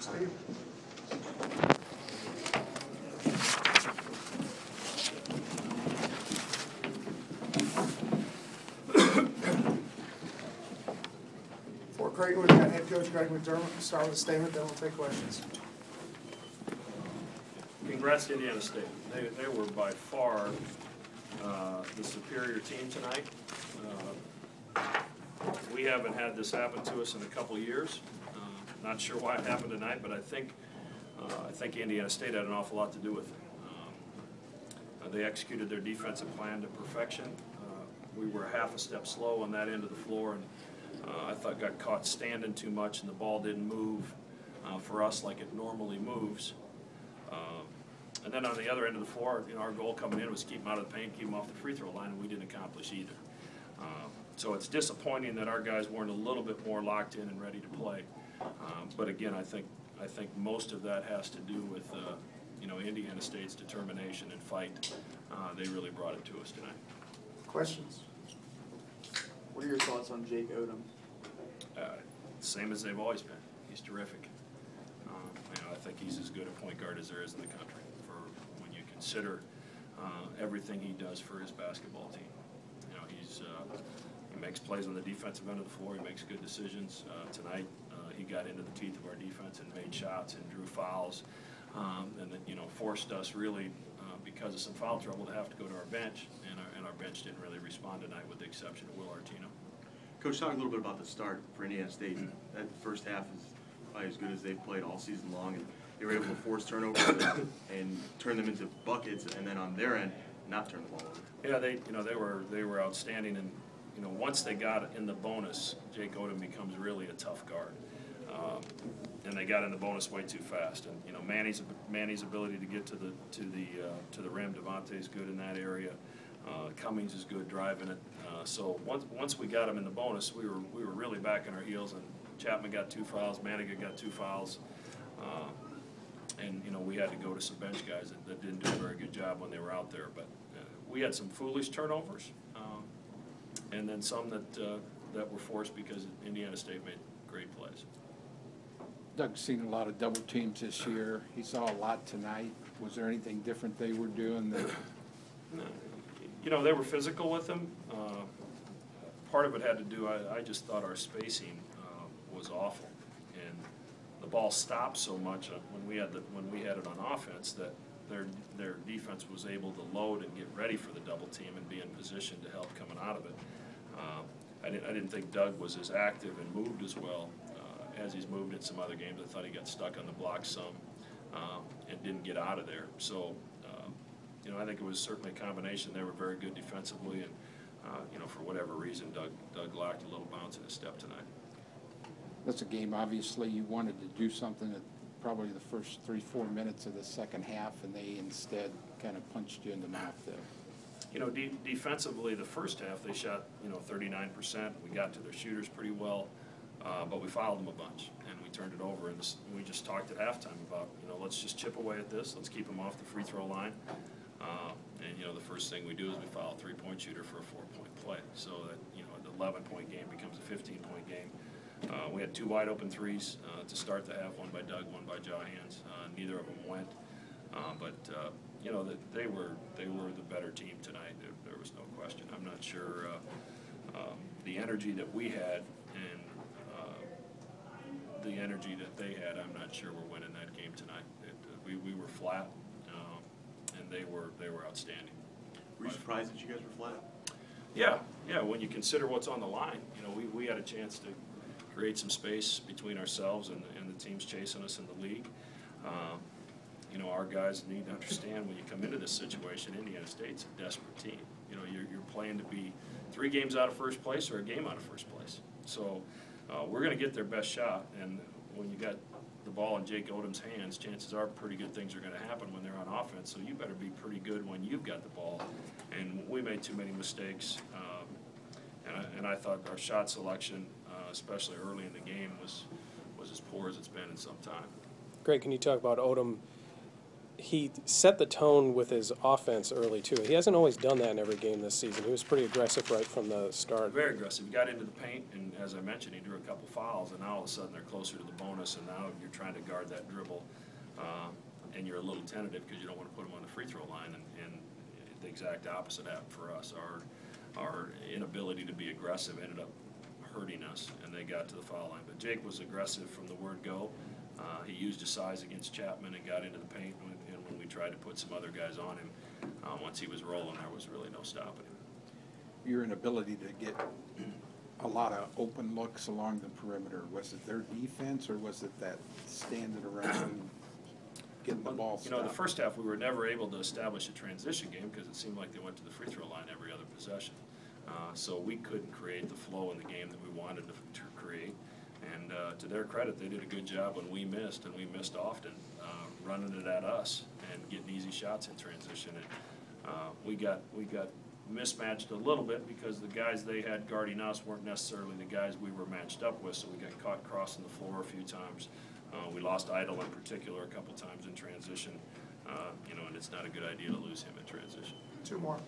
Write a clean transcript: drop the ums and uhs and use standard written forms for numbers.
Steve? For Creighton, we've got head coach Greg McDermott. We'll start with a statement, then we'll take questions. Congrats to Indiana State. They were by far the superior team tonight. We haven't had this happen to us in a couple of years. Not sure why it happened tonight, but I think Indiana State had an awful lot to do with it. They executed their defensive plan to perfection. We were half a step slow on that end of the floor, and I thought got caught standing too much, and the ball didn't move for us like it normally moves. And then on the other end of the floor, our goal coming in was keep them out of the paint, keep them off the free throw line, and we didn't accomplish either. So it's disappointing that our guys weren't a little bit more locked in and ready to play. But again, I think most of that has to do with Indiana State's determination and fight. They really brought it to us tonight. Questions? What are your thoughts on Jake Odom? Same as they've always been. He's terrific. I think he's as good a point guard as there is in the country for when you consider everything he does for his basketball team. He makes plays on the defensive end of the floor. He makes good decisions. Tonight, he got into the teeth of our defense and made shots and drew fouls, and then forced us really because of some foul trouble to have to go to our bench, and our bench didn't really respond tonight, with the exception of Will Artino. Coach, talk a little bit about the start for Indiana State. That first half is probably as good as they've played all season long, and they were able to force turnovers and turn them into buckets, and then on their end, not turn the ball over. Yeah, they were outstanding, and once they got in the bonus, Jake Odom becomes really a tough guard, and they got in the bonus way too fast. And Manny's ability to get to the rim, Devontae's good in that area. Cummings is good driving it. So once we got him in the bonus, we were really back on our heels, and Chapman got 2 fouls, Manigat got 2 fouls, and we had to go to some bench guys that didn't do a very good job when they were out there. But we had some foolish turnovers, and then some that were forced because Indiana State made great plays. Doug's seen a lot of double teams this year. He saw a lot tonight. Was there anything different they were doing that? They were physical with him. Part of it had to do, I just thought our spacing was awful, and the ball stopped so much when we had it on offense that their defense was able to load and get ready for the double team and be in position to help coming out of it. I didn't think Doug was as active and moved as well as he's moved in some other games. I thought he got stuck on the block some and didn't get out of there. So, I think it was certainly a combination. They were very good defensively, and for whatever reason, Doug lacked a little bounce in his step tonight. That's a game, obviously, you wanted to do something at probably the first 3-4 minutes of the second half, and they instead kind of punched you in the mouth there. Defensively, the first half, they shot, 39%. We got to their shooters pretty well, but we fouled them a bunch, and we turned it over. And we just talked at halftime about, let's just chip away at this. Let's keep them off the free throw line. And, the first thing we do is we foul a 3-point shooter for a 4-point play. So that, the 11-point game becomes a 15-point game. We had 2 wide open threes to start the half, one by Doug, one by Ja Hands. Neither of them went. But they were the better team tonight. There was no question. I'm not sure the energy that we had and the energy that they had, I'm not sure we're winning that game tonight. We were flat, and they were outstanding. Were you surprised that you guys were flat? Yeah. When you consider what's on the line, we had a chance to create some space between ourselves and the teams chasing us in the league. Our guys need to understand when you come into this situation, Indiana State's a desperate team. You're playing to be 3 games out of first place or a game out of first place. So we're going to get their best shot, and when you got the ball in Jake Odom's hands, chances are pretty good things are going to happen when they're on offense. So you better be pretty good when you've got the ball. And we made too many mistakes, and I thought our shot selection, especially early in the game, was as poor as it's been in some time. Greg, can you talk about Odom he set the tone with his offense early, too. He hasn't always done that in every game this season. He was pretty aggressive right from the start. Very aggressive. He got into the paint, and as I mentioned, he drew a couple fouls, and now all of a sudden they're closer to the bonus, and now you're trying to guard that dribble, and you're a little tentative because you don't want to put him on the free throw line, and the exact opposite happened for us. Our inability to be aggressive ended up hurting us, and they got to the foul line. But Jake was aggressive from the word go. He used his size against Chapman and got into the paint, and when we tried to put some other guys on him, once he was rolling, there was really no stopping him. Your inability to get a lot of open looks along the perimeter, was it their defense or was it that standing around getting the ball You know, the stopped? first half, we were never able to establish a transition game because it seemed like they went to the free throw line every other possession. So we couldn't create the flow in the game that we wanted to create. And to their credit, they did a good job when we missed, and we missed often, running it at us and getting easy shots in transition. And we got mismatched a little bit because the guys they had guarding us weren't necessarily the guys we were matched up with, so we got caught crossing the floor a few times. We lost Idle in particular a couple times in transition, you know, and it's not a good idea to lose him in transition. Two more.